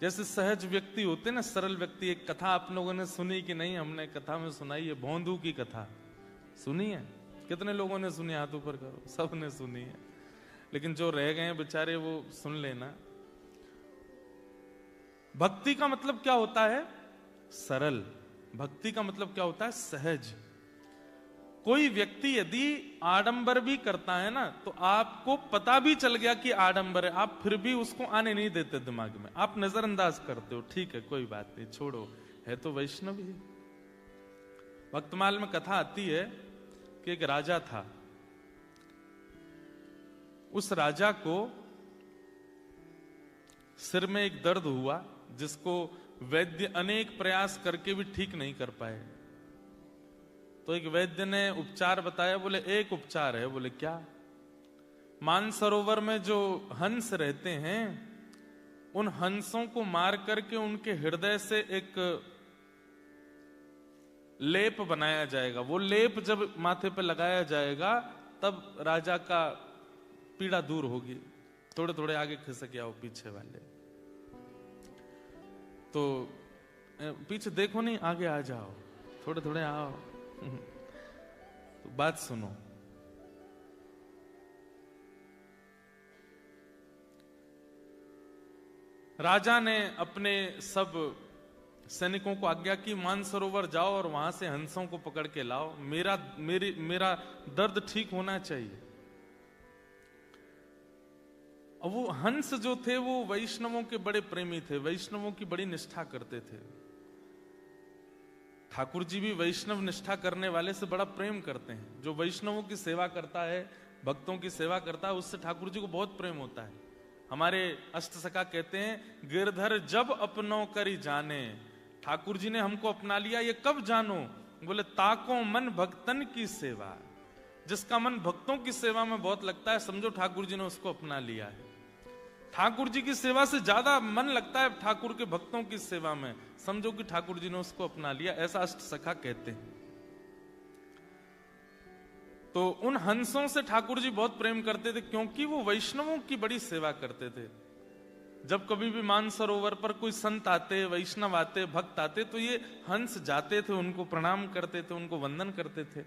जैसे सहज व्यक्ति होते ना, सरल व्यक्ति। एक कथा आप लोगों ने सुनी कि नहीं? हमने कथा में सुनाई है, भोंदू की कथा सुनी है? कितने लोगों ने सुनी? हाथ ऊपर करो। सब ने सुनी है, लेकिन जो रह गए हैं बेचारे वो सुन लेना। भक्ति का मतलब क्या होता है? सरल। भक्ति का मतलब क्या होता है? सहज। कोई व्यक्ति यदि आडंबर भी करता है ना, तो आपको पता भी चल गया कि आडंबर है, आप फिर भी उसको आने नहीं देते दिमाग में, आप नजरअंदाज करते हो, ठीक है कोई बात नहीं, छोड़ो, है तो वैष्णव ही। भक्तमाल में कथा आती है कि एक राजा था। उस राजा को सिर में एक दर्द हुआ, जिसको वैद्य अनेक प्रयास करके भी ठीक नहीं कर पाए। तो एक वैद्य ने उपचार बताया। बोले एक उपचार है। बोले क्या? मानसरोवर में जो हंस रहते हैं, उन हंसों को मार करके उनके हृदय से एक लेप बनाया जाएगा। वो लेप जब माथे पे लगाया जाएगा, तब राजा का पीड़ा दूर होगी। थोड़े थोड़े आगे खिसक आओ पीछे वाले, तो पीछे देखो नहीं, आगे आ जाओ, थोड़े थोड़े आओ। तो बात सुनो। राजा ने अपने सब सैनिकों को आज्ञा की, मानसरोवर जाओ और वहां से हंसों को पकड़ के लाओ, मेरा दर्द ठीक होना चाहिए। अब वो हंस जो थे वो वैष्णवों के बड़े प्रेमी थे, वैष्णवों की बड़ी निष्ठा करते थे। ठाकुर जी भी वैष्णव निष्ठा करने वाले से बड़ा प्रेम करते हैं। जो वैष्णवों की सेवा करता है, भक्तों की सेवा करता है, उससे ठाकुर जी को बहुत प्रेम होता है। हमारे अष्टसखा कहते हैं, गिरधर जब अपनों करी जाने। ठाकुर जी ने हमको अपना लिया, ये कब जानो? बोले ताको मन भक्तन की सेवा। जिसका मन भक्तों की सेवा में बहुत लगता है, समझो ठाकुर जी ने उसको अपना लिया है। ठाकुर जी की सेवा से ज्यादा मन लगता है ठाकुर के भक्तों की सेवा में, समझो कि ठाकुर जी ने उसको अपना लिया। ऐसा अष्टसखा कहते हैं। तो उन हंसों से ठाकुर जी बहुत प्रेम करते थे, क्योंकि वो वैष्णवों की बड़ी सेवा करते थे। जब कभी भी मानसरोवर पर कोई संत आते, वैष्णव आते, भक्त आते, तो ये हंस जाते थे, उनको प्रणाम करते थे, उनको वंदन करते थे।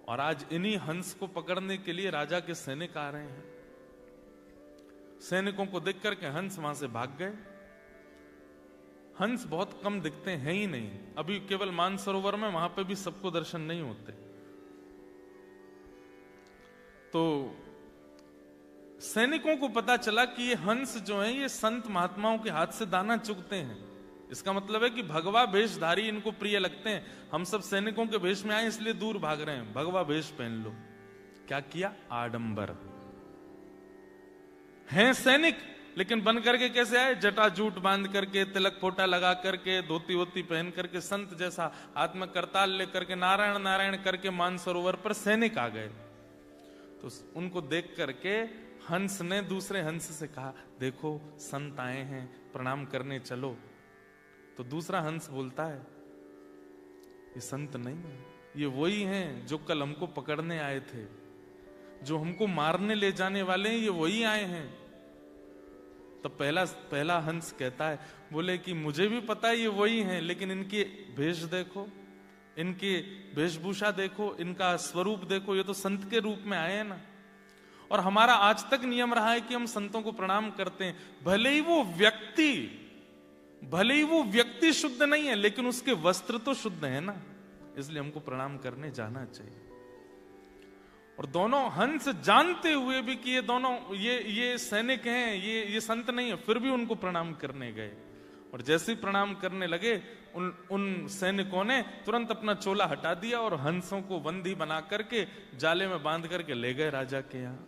और आज इन्हीं हंस को पकड़ने के लिए राजा के सैनिक आ रहे हैं। सैनिकों को देख करके हंस वहां से भाग गए। हंस बहुत कम दिखते हैं ही नहीं, अभी केवल मानसरोवर में, वहां पे भी सबको दर्शन नहीं होते। तो सैनिकों को पता चला कि ये हंस जो है, ये संत महात्माओं के हाथ से दाना चुगते हैं। इसका मतलब है कि भगवा भेषधारी इनको प्रिय लगते हैं। हम सब सैनिकों के भेष में आए, इसलिए दूर भाग रहे हैं, भगवा भेष पहन लो। क्या किया? आडंबर। हैं सैनिक, लेकिन बन करके कैसे आए? जटा जूट बांध करके, तिलक फोटा लगा करके, धोती वोती पहन करके, संत जैसा हाथ में करताल लेकर के नारायण नारायण करके मानसरोवर पर सैनिक आ गए। तो उनको देख करके हंस ने दूसरे हंस से कहा, देखो संत आए हैं, प्रणाम करने चलो। तो दूसरा हंस बोलता है, ये संत नहीं है, ये वही हैं जो कल हमको पकड़ने आए थे, जो हमको मारने ले जाने वाले हैं, ये वही आए हैं। तब पहला हंस कहता है, बोले कि मुझे भी पता है ये वही हैं, लेकिन इनकी भेष देखो, इनकी वेशभूषा देखो, इनका स्वरूप देखो, ये तो संत के रूप में आए हैं ना। और हमारा आज तक नियम रहा है कि हम संतों को प्रणाम करते हैं, भले ही वो व्यक्ति शुद्ध नहीं है, लेकिन उसके वस्त्र तो शुद्ध है ना, इसलिए हमको प्रणाम करने जाना चाहिए। और दोनों हंस जानते हुए भी कि ये दोनों ये सैनिक हैं, ये संत नहीं है, फिर भी उनको प्रणाम करने गए। और जैसे ही प्रणाम करने लगे, उन सैनिकों ने तुरंत अपना चोला हटा दिया और हंसों को बंदी बना करके जाले में बांध करके ले गए राजा के यहाँ।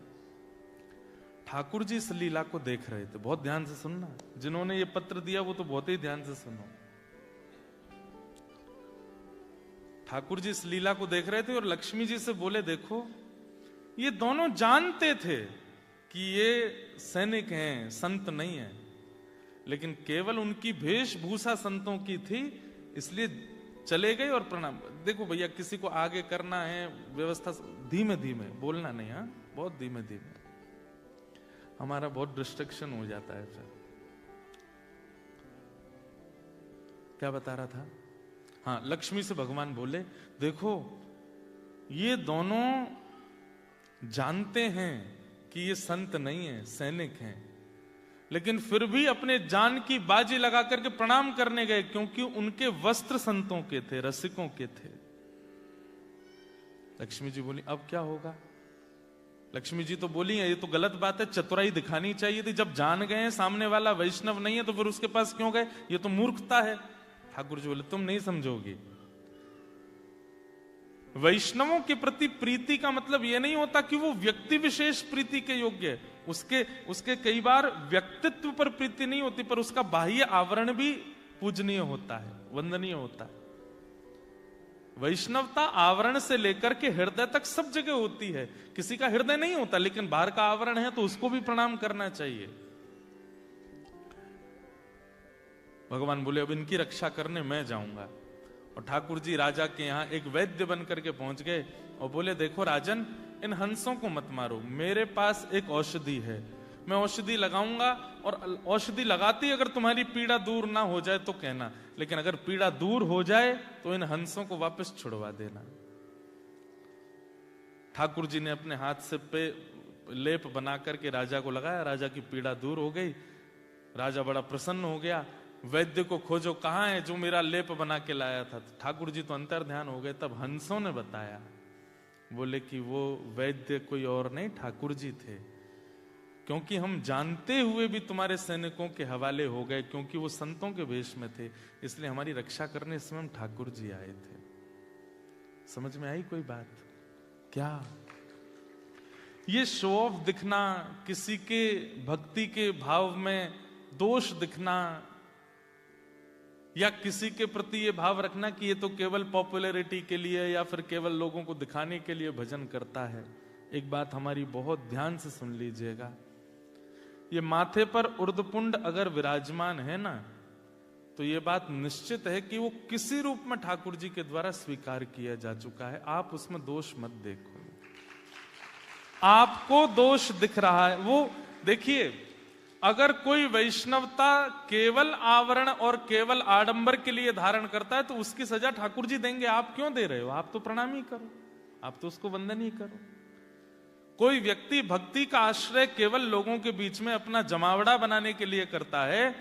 ठाकुर जी इस लीला को देख रहे थे। बहुत ध्यान से सुनना, जिन्होंने ये पत्र दिया वो तो बहुत ही ध्यान से सुनो। ठाकुर जी इस लीला को देख रहे थे और लक्ष्मी जी से बोले, देखो ये दोनों जानते थे कि ये सैनिक हैं, संत नहीं है, लेकिन केवल उनकी वेशभूषा संतों की थी, इसलिए चले गए और प्रणाम। देखो भैया, किसी को आगे करना है व्यवस्था, धीमे धीमे बोलना नहीं, हाँ बहुत धीमे धीमे, हमारा बहुत डिस्ट्रैक्शन हो जाता है फिर। क्या बता रहा था? हाँ, लक्ष्मी से भगवान बोले, देखो ये दोनों जानते हैं कि ये संत नहीं है, सैनिक हैं, लेकिन फिर भी अपने जान की बाजी लगा करके प्रणाम करने गए, क्योंकि उनके वस्त्र संतों के थे, रसिकों के थे। लक्ष्मी जी बोली, अब क्या होगा? लक्ष्मी जी तो बोली है, ये तो गलत बात है, चतुराई दिखानी चाहिए थी। जब जान गए सामने वाला वैष्णव नहीं है तो फिर उसके पास क्यों गए? ये तो मूर्खता है। ठाकुर जी बोले, तुम नहीं समझोगे। वैष्णवों के प्रति प्रीति का मतलब यह नहीं होता कि वो व्यक्ति विशेष प्रीति के योग्य है। उसके कई बार व्यक्तित्व पर प्रीति नहीं होती, पर उसका बाह्य आवरण भी पूजनीय होता है, वंदनीय होता है। वैष्णवता आवरण से लेकर के हृदय तक सब जगह होती है। किसी का हृदय नहीं होता लेकिन बाहर का आवरण है तो उसको भी प्रणाम करना चाहिए। भगवान बोले, अब इनकी रक्षा करने मैं जाऊंगा। और ठाकुर जी राजा के यहां एक वैद्य बन करके पहुंच गए और बोले, देखो राजन, इन हंसों को मत मारो, मेरे पास एक औषधि है, मैं औषधि लगाऊंगा, और औषधि लगाती अगर तुम्हारी पीड़ा दूर ना हो जाए तो कहना, लेकिन अगर पीड़ा दूर हो जाए तो इन हंसों को वापस छुड़वा देना। ठाकुर जी ने अपने हाथ से पे लेप बना करके राजा को लगाया, राजा की पीड़ा दूर हो गई, राजा बड़ा प्रसन्न हो गया। वैद्य को खोजो, कहां है जो मेरा लेप बना के लाया था? तो ठाकुर जी तो अंतर ध्यान हो गए। तब हंसों ने बताया, बोले कि वो वैद्य कोई और नहीं, ठाकुर जी थे, क्योंकि हम जानते हुए भी तुम्हारे सैनिकों के हवाले हो गए, क्योंकि वो संतों के वेश में थे, इसलिए हमारी रक्षा करने इस समय ठाकुर जी आए थे। समझ में आई कोई बात? क्या ये शो ऑफ दिखना, किसी के भक्ति के भाव में दोष दिखना, या किसी के प्रति ये भाव रखना कि ये तो केवल पॉपुलैरिटी के लिए या फिर केवल लोगों को दिखाने के लिए भजन करता है, एक बात हमारी बहुत ध्यान से सुन लीजिएगा। ये माथे पर उर्धपुंड अगर विराजमान है ना, तो ये बात निश्चित है कि वो किसी रूप में ठाकुर जी के द्वारा स्वीकार किया जा चुका है। आप उसमें दोष मत देखो। आपको दोष दिख रहा है, वो देखिए, अगर कोई वैष्णवता केवल आवरण और केवल आडंबर के लिए धारण करता है तो उसकी सजा ठाकुर जी देंगे। आप क्यों दे रहे हो? आप तो प्रणाम ही करो, आप तो उसको वंदन ही करो। कोई व्यक्ति भक्ति का आश्रय केवल लोगों के बीच में अपना जमावड़ा बनाने के लिए करता है,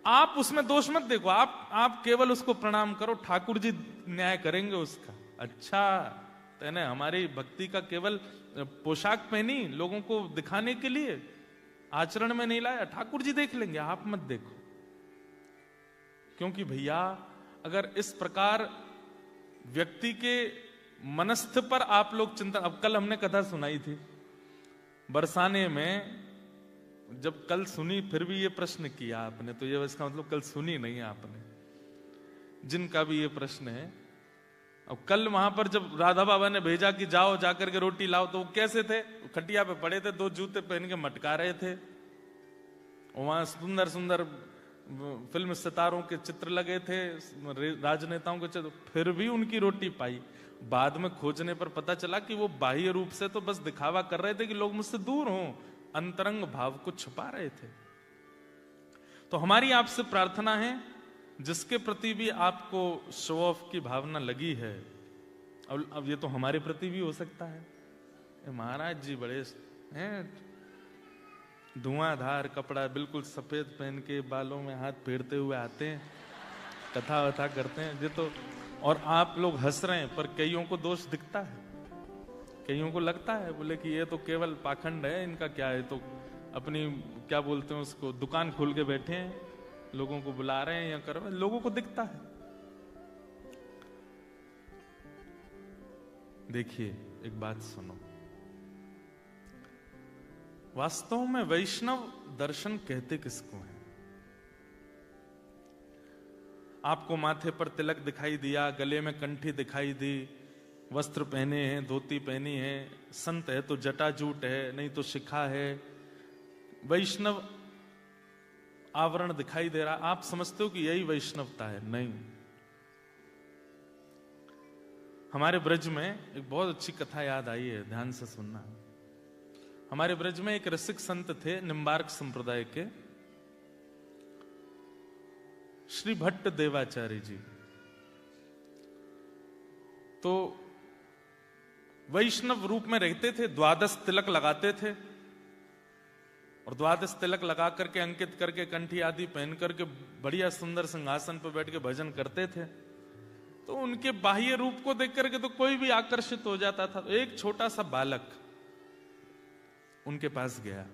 आप उसमें दोष मत देखो, आप केवल उसको प्रणाम करो, ठाकुर जी न्याय करेंगे उसका। अच्छा, तेने हमारी भक्ति का केवल पोशाक पहनी लोगों को दिखाने के लिए, आचरण में नहीं लाया, ठाकुर जी देख लेंगे, आप मत देखो। क्योंकि भैया, अगर इस प्रकार व्यक्ति के मनस्थ पर आप लोग चिंता, अब कल हमने कथा सुनाई थी बरसाने में, जब कल सुनी फिर भी ये प्रश्न किया आपने, तो ये इसका मतलब कल सुनी नहीं आपने, जिनका भी ये प्रश्न है। अब कल वहां पर जब राधा बाबा ने भेजा कि जाओ जाकर के रोटी लाओ, तो वो कैसे थे? खटिया पे पड़े थे, 2 जूते पहन के मटका रहे थे, वहां सुंदर सुंदर फिल्म सितारों के चित्र लगे थे, राजनेताओं के चित्र, फिर भी उनकी रोटी पाई। बाद में खोजने पर पता चला कि वो बाह्य रूप से तो बस दिखावा कर रहे थे कि लोग मुझसे दूर हों, अंतरंग भाव को छुपा रहे थे। तो हमारी आपसे प्रार्थना है, जिसके प्रति भी आपको शो ऑफ की भावना लगी है, अब ये तो हमारे प्रति भी हो सकता है, महाराज जी बड़े हैं, धुआंधार कपड़ा बिल्कुल सफेद पहन के, बालों में हाथ फेरते हुए आते हैं, कथा वथा करते हैं, ये तो, और आप लोग हंस रहे हैं, पर कईयों को दोष दिखता है, कईयों को लगता है, बोले कि ये तो केवल पाखंड है, इनका क्या है, तो अपनी क्या बोलते हैं उसको, दुकान खोल के बैठे हैं, लोगों को बुला रहे हैं या कर रहे हैं, लोगों को दिखता है। देखिए, एक बात सुनो, वास्तव में वैष्णव दर्शन कहते किसको है? आपको माथे पर तिलक दिखाई दिया, गले में कंठी दिखाई दी, वस्त्र पहने हैं, धोती पहनी है, संत है तो जटाजूट है, नहीं तो शिखा है, वैष्णव आवरण दिखाई दे रहा, आप समझते हो कि यही वैष्णवता है? नहीं। हमारे ब्रज में एक बहुत अच्छी कथा याद आई है, ध्यान से सुनना। हमारे ब्रज में एक रसिक संत थे, निम्बार्क संप्रदाय के। श्री भट्ट देवाचार्य जी तो वैष्णव रूप में रहते थे, द्वादश तिलक लगाते थे और द्वादश तिलक लगा करके अंकित करके कंठी आदि पहन करके बढ़िया सुंदर सिंहासन पर बैठ के भजन करते थे। तो उनके बाह्य रूप को देख करके तो कोई भी आकर्षित हो जाता था। तो एक छोटा सा बालक उनके पास गया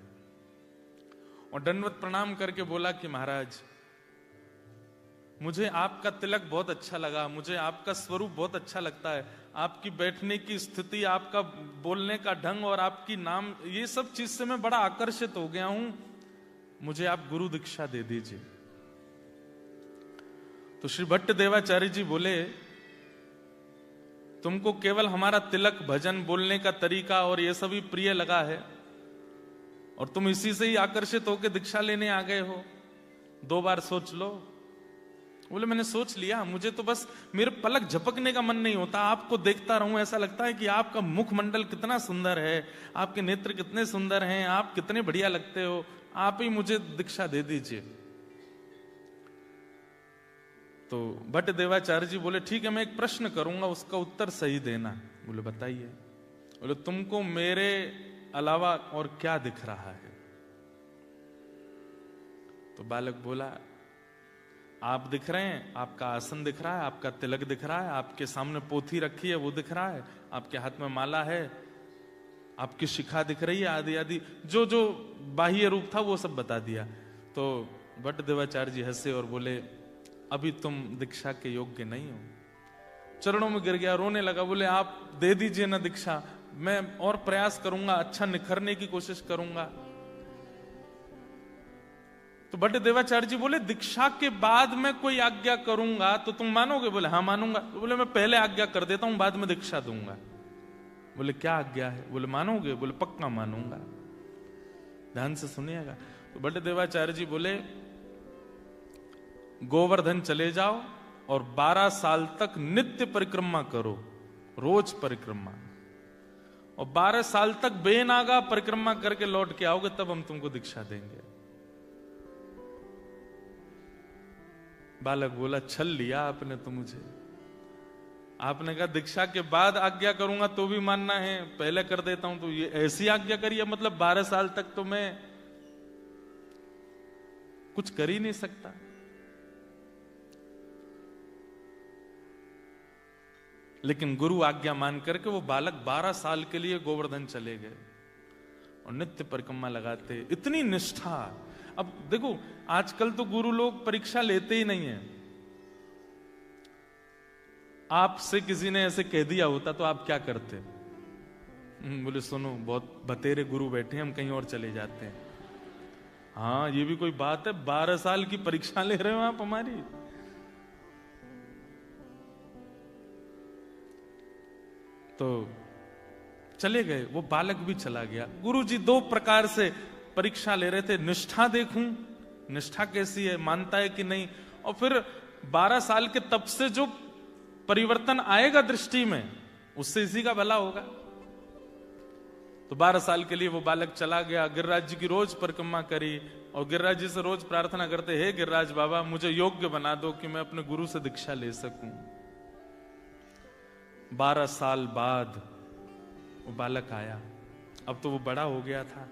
और दंडवत प्रणाम करके बोला कि महाराज, मुझे आपका तिलक बहुत अच्छा लगा, मुझे आपका स्वरूप बहुत अच्छा लगता है, आपकी बैठने की स्थिति, आपका बोलने का ढंग और आपकी नाम, ये सब चीज से मैं बड़ा आकर्षित हो गया हूं, मुझे आप गुरु दीक्षा दे दीजिए। तो श्री भट्ट देवाचार्य जी बोले, तुमको केवल हमारा तिलक, भजन, बोलने का तरीका और ये सभी प्रिय लगा है और तुम इसी से ही आकर्षित होकर दीक्षा लेने आ गए हो, 2 बार सोच लो। बोले मैंने सोच लिया, मुझे तो बस मेरे पलक झपकने का मन नहीं होता, आपको देखता रहूं, ऐसा लगता है कि आपका मुखमंडल कितना सुंदर है, आपके नेत्र कितने सुंदर हैं, आप कितने बढ़िया लगते हो, आप ही मुझे दीक्षा दे दीजिए। तो भट्ट देवाचार्य जी बोले ठीक है, मैं एक प्रश्न करूंगा, उसका उत्तर सही देना। बोले बताइए। बोले तुमको मेरे अलावा और क्या दिख रहा है? तो बालक बोला, आप दिख रहे हैं, आपका आसन दिख रहा है, आपका तिलक दिख रहा है, आपके सामने पोथी रखी है वो दिख रहा है, आपके हाथ में माला है, आपकी शिखा दिख रही है, आदि आदि जो जो बाह्य रूप था वो सब बता दिया। तो भट्ट देवाचार्य जी हंसे और बोले, अभी तुम दीक्षा के योग्य नहीं हो। चरणों में गिर गया, रोने लगा। बोले आप दे दीजिए ना दीक्षा, मैं और प्रयास करूंगा, अच्छा निखरने की कोशिश करूंगा। तो भट्ट देवाचार्य जी बोले, दीक्षा के बाद मैं कोई आज्ञा करूंगा तो तुम मानोगे? बोले हाँ मानूंगा। तो बोले मैं पहले आज्ञा कर देता हूं, बाद में दीक्षा दूंगा। बोले क्या आज्ञा है? बोले मानोगे? बोले पक्का मानूंगा। ध्यान से सुनिएगा। तो भट्ट देवाचार्य जी बोले, गोवर्धन चले जाओ और 12 साल तक नित्य परिक्रमा करो, रोज परिक्रमा, और 12 साल तक बेनागा परिक्रमा करके लौट के आओगे, तब हम तुमको दीक्षा देंगे। बालक बोला, छल लिया आपने तो मुझे। आपने कहा दीक्षा के बाद आज्ञा करूंगा तो भी मानना है, पहले कर देता हूं तो ये ऐसी आज्ञा करिए, मतलब 12 साल तक तो मैं कुछ कर ही नहीं सकता। लेकिन गुरु आज्ञा मान करके वो बालक 12 साल के लिए गोवर्धन चले गए और नित्य परिक्रमा लगाते। इतनी निष्ठा। अब देखो आजकल तो गुरु लोग परीक्षा लेते ही नहीं है। आपसे किसी ने ऐसे कह दिया होता तो आप क्या करते? बोले सुनो, बहुत बतेरे गुरु बैठे हैं, हम कहीं और चले जाते हैं। हाँ ये भी कोई बात है? 12 साल की परीक्षा ले रहे हो आप हमारी। तो चले गए, वो बालक भी चला गया। गुरुजी 2 प्रकार से परीक्षा ले रहे थे, निष्ठा देखूं, निष्ठा कैसी है, मानता है कि नहीं, और फिर 12 साल के तप से जो परिवर्तन आएगा दृष्टि में, उससे इसी का भला होगा। तो 12 साल के लिए वो बालक चला गया, गिरिराज जी की रोज परिक्रमा करी और गिरिराज जी से रोज प्रार्थना करते, हे गिरिराज बाबा मुझे योग्य बना दो कि मैं अपने गुरु से दीक्षा ले सकूं। 12 साल बाद वो बालक आया। अब तो वो बड़ा हो गया था।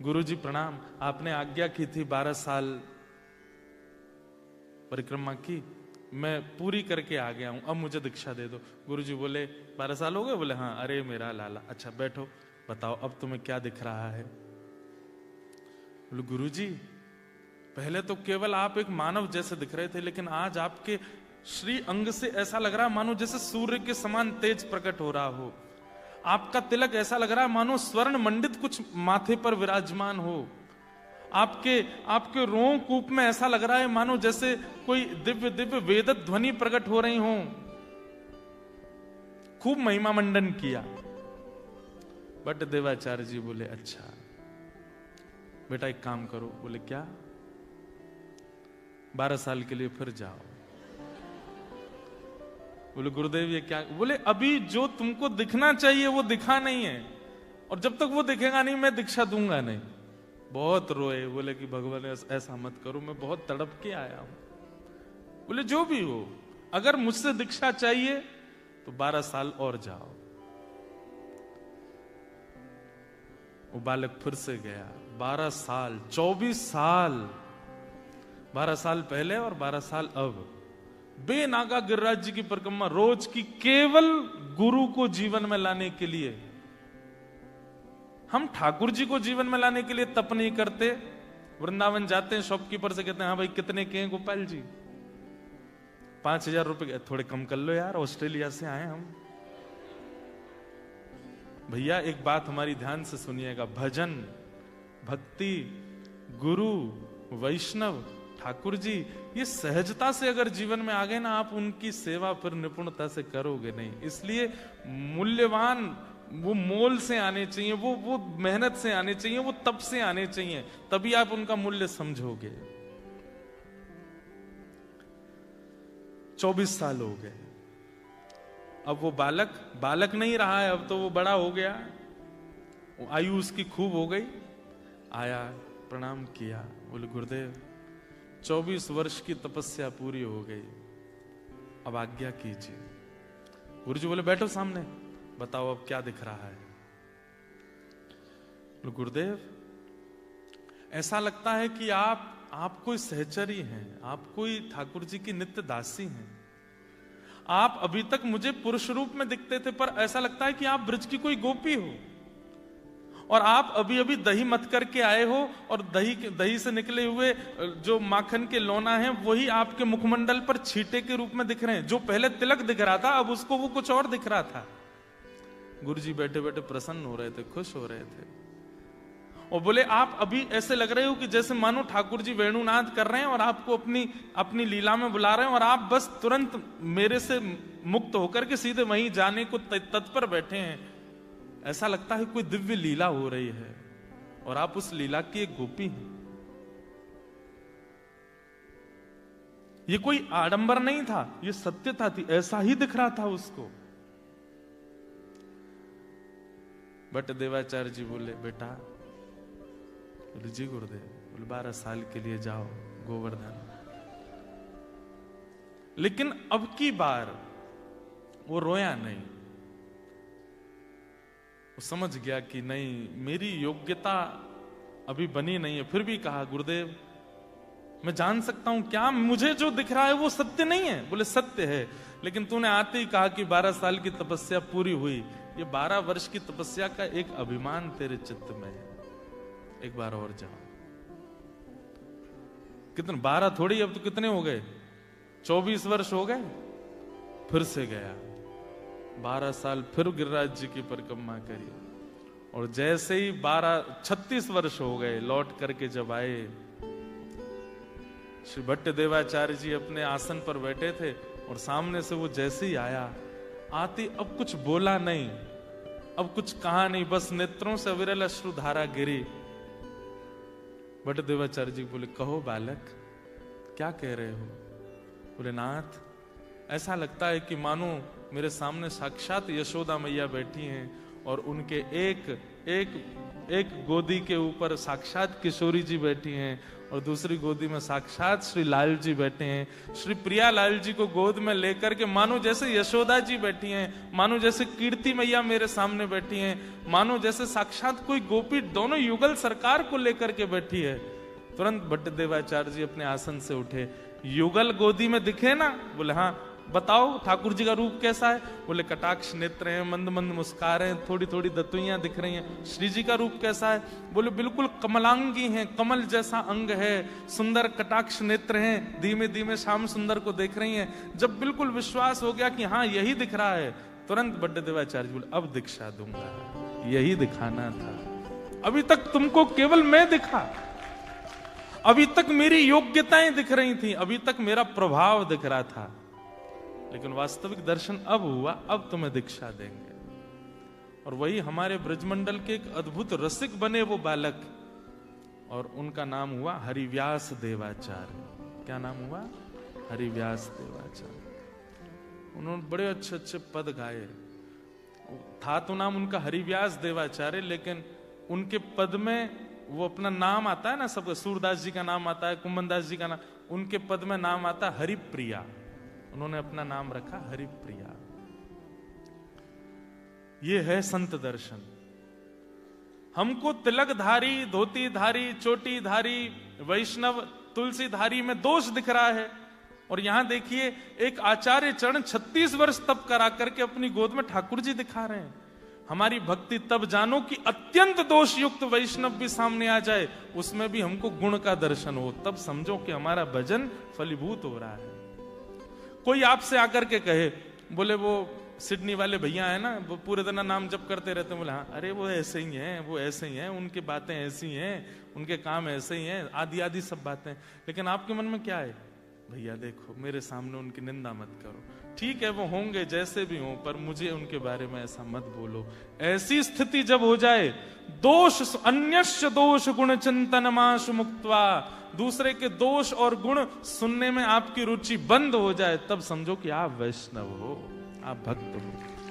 गुरुजी प्रणाम, आपने आज्ञा की थी 12 साल परिक्रमा की, मैं पूरी करके आ गया हूं, अब मुझे दीक्षा दे दो। गुरुजी बोले 12 साल हो गए? बोले हाँ। अरे मेरा लाला, अच्छा बैठो, बताओ अब तुम्हें क्या दिख रहा है? बोले गुरुजी पहले तो केवल आप एक मानव जैसे दिख रहे थे, लेकिन आज आपके श्री अंग से ऐसा लग रहा है मानो जैसे सूर्य के समान तेज प्रकट हो रहा हो। आपका तिलक ऐसा लग रहा है मानो स्वर्ण मंडित कुछ माथे पर विराजमान हो। आपके रों कूप में ऐसा लग रहा है मानो जैसे कोई दिव्य दिव्य वेद ध्वनि प्रकट हो रही हो। खूब महिमा मंडन किया। भट्ट देवाचार्य जी बोले, अच्छा बेटा एक काम करो। बोले क्या? 12 साल के लिए फिर जाओ। बोले गुरुदेव ये क्या? बोले अभी जो तुमको दिखना चाहिए वो दिखा नहीं है, और जब तक वो दिखेगा नहीं मैं दीक्षा दूंगा नहीं। बहुत रोए, बोले कि भगवान ऐसा मत करो, मैं बहुत तड़प के आया हूं। बोले जो भी हो, अगर मुझसे दीक्षा चाहिए तो 12 साल और जाओ। वो बालक फिर से गया। 12 साल, 24 साल, 12 साल पहले और 12 साल अब, बेनागा गिरिराज जी की परिक्रमा रोज की, केवल गुरु को जीवन में लाने के लिए। हम ठाकुर जी को जीवन में लाने के लिए तप नहीं करते। वृंदावन जाते हैं, शॉपकीपर से कहते हैं हाँ भाई कितने के हैं गोपाल जी? 5,000 रुपए। थोड़े कम कर लो यार, ऑस्ट्रेलिया से आए हम। भैया एक बात हमारी ध्यान से सुनिएगा, भजन, भक्ति, गुरु, वैष्णव, ठाकुर जी, ये सहजता से अगर जीवन में आ गए ना, आप उनकी सेवा फिर निपुणता से करोगे नहीं। इसलिए मूल्यवान वो मोल से आने चाहिए, वो मेहनत से आने चाहिए, वो तप से आने चाहिए, तभी आप उनका मूल्य समझोगे। 24 साल हो गए। अब वो बालक नहीं रहा है, अब तो वो बड़ा हो गया, आयु उसकी खूब हो गई। आया, प्रणाम किया, बोले गुरुदेव 24 वर्ष की तपस्या पूरी हो गई, अब आज्ञा कीजिए। गुरु जी बोले बैठो सामने, बताओ अब क्या दिख रहा है? बोले गुरुदेव ऐसा लगता है कि आप कोई सहचरी हैं, आप कोई ठाकुर जी की नित्य दासी हैं। आप अभी तक मुझे पुरुष रूप में दिखते थे, पर ऐसा लगता है कि आप ब्रज की कोई गोपी हो, और आप अभी अभी दही मत करके आए हो, और दही से निकले हुए जो माखन के लोना हैं वही आपके मुखमंडल पर छींटे के रूप में दिख रहे हैं। जो पहले तिलक दिख रहा था, अब उसको वो कुछ और दिख रहा था। गुरुजी बैठे बैठे प्रसन्न हो रहे थे, खुश हो रहे थे, और बोले आप अभी ऐसे लग रहे हो कि जैसे मानो ठाकुर जी वेणुनाद कर रहे हैं और आपको अपनी लीला में बुला रहे हैं, और आप बस तुरंत मेरे से मुक्त होकर के सीधे वहीं जाने को तत्पर बैठे हैं। ऐसा लगता है कोई दिव्य लीला हो रही है, और आप उस लीला की एक गोपी हैं। ये कोई आडंबर नहीं था, ये सत्यता थी, ऐसा ही दिख रहा था उसको। बट देवाचार्य जी बोले बेटा, बोले जी गुरुदेव, बोले 12 साल के लिए जाओ गोवर्धन। लेकिन अब की बार वो रोया नहीं, वो समझ गया कि नहीं, मेरी योग्यता अभी बनी नहीं है। फिर भी कहा गुरुदेव मैं जान सकता हूं क्या मुझे जो दिख रहा है वो सत्य नहीं है? बोले सत्य है, लेकिन तूने आते ही कहा कि 12 साल की तपस्या पूरी हुई। ये 12 वर्ष की तपस्या का एक अभिमान तेरे चित्त में है, एक बार और जाओ। कितने 12 थोड़ी, अब तो कितने हो गए, 24 वर्ष हो गए। फिर से गया, 12 साल फिर गिरिराज जी की परिक्रमा करी, और जैसे ही 36 वर्ष हो गए, लौट करके जब आए, श्री भट्ट देवाचार्य जी अपने आसन पर बैठे थे, और सामने से वो जैसे ही आया, आते अब कुछ बोला नहीं, अब कुछ कहा नहीं, बस नेत्रों से अविरल अश्रुधारा गिरी। भट्ट देवाचार्य जी बोले कहो बालक क्या कह रहे हो? बोले नाथ ऐसा लगता है कि मानो मेरे सामने साक्षात यशोदा मैया बैठी हैं, और उनके एक गोदी के ऊपर साक्षात किशोरी जी बैठी हैं, और दूसरी गोदी में साक्षात श्री लाल जी बैठे हैं। श्री प्रिया लाल जी को गोद में लेकर के मानो जैसे यशोदा जी बैठी हैं, मानो जैसे कीर्ति मैया मेरे सामने बैठी हैं, मानो जैसे साक्षात कोई गोपी दोनों युगल सरकार को लेकर के बैठी है। तुरंत भट्ट देवाचार्य जी अपने आसन से उठे। युगल गोदी में दिखे ना? बोले हाँ। बताओ ठाकुर जी का रूप कैसा है? बोले कटाक्ष नेत्र हैं, मंद मंद मुस्कार हैं, थोड़ी थोड़ी दतुइयां दिख रही हैं। श्री जी का रूप कैसा है? बोले बिल्कुल कमलांगी हैं, कमल जैसा अंग है, सुंदर कटाक्ष नेत्र हैं, धीमे धीमे श्याम सुंदर को देख रही हैं। जब बिल्कुल विश्वास हो गया कि हाँ यही दिख रहा है, तुरंत बड्डे देवाचार्य बोले अब दीक्षा दूंगा, यही दिखाना था। अभी तक तुमको केवल मैं दिखा, अभी तक मेरी योग्यताएं दिख रही थी, अभी तक मेरा प्रभाव दिख रहा था, लेकिन वास्तविक दर्शन अब हुआ, अब तुम्हें दीक्षा देंगे। और वही हमारे ब्रजमंडल के एक अद्भुत रसिक बने वो बालक, और उनका नाम हुआ हरिव्यास देवाचार्य। क्या नाम हुआ? हरिव्यास देवाचार्य। उन्होंने बड़े अच्छे अच्छे पद गाए। था तो नाम उनका हरिव्यास देवाचार्य, लेकिन उनके पद में वो अपना नाम आता है ना, सब सूरदास जी का नाम आता है, कुंभनदास जी का नाम, उनके पद में नाम आता हरिप्रिया, उन्होंने अपना नाम रखा हरिप्रिया। ये है संत दर्शन। हमको तिलकधारी, धोतीधारी, चोटीधारी, वैष्णव, तुलसीधारी में दोष दिख रहा है। और यहां देखिए एक आचार्य चरण 36 वर्ष तप करा करके अपनी गोद में ठाकुर जी दिखा रहे हैं। हमारी भक्ति तब जानो कि अत्यंत दोष युक्त वैष्णव भी सामने आ जाए, उसमें भी हमको गुण का दर्शन हो, तब समझो कि हमारा भजन फलीभूत हो रहा है। कोई आपसे आकर के कहे, बोले वो सिडनी वाले भैया है ना, वो पूरे दिन नाम जप करते रहते हैं, बोले हाँ, अरे वो ऐसे ही हैं, वो ऐसे ही हैं, उनकी बातें ऐसी हैं, उनके काम ऐसे ही हैं, आदि आदि सब बातें। लेकिन आपके मन में क्या है? भैया देखो, मेरे सामने उनकी निंदा मत करो, ठीक है वो होंगे जैसे भी हों, पर मुझे उनके बारे में ऐसा मत बोलो। ऐसी स्थिति जब हो जाए, दोष अन्यस्य दोष गुण चिंतन माशु मुक्त्वा, दूसरे के दोष और गुण सुनने में आपकी रुचि बंद हो जाए, तब समझो कि आप वैष्णव हो, आप भक्त हो।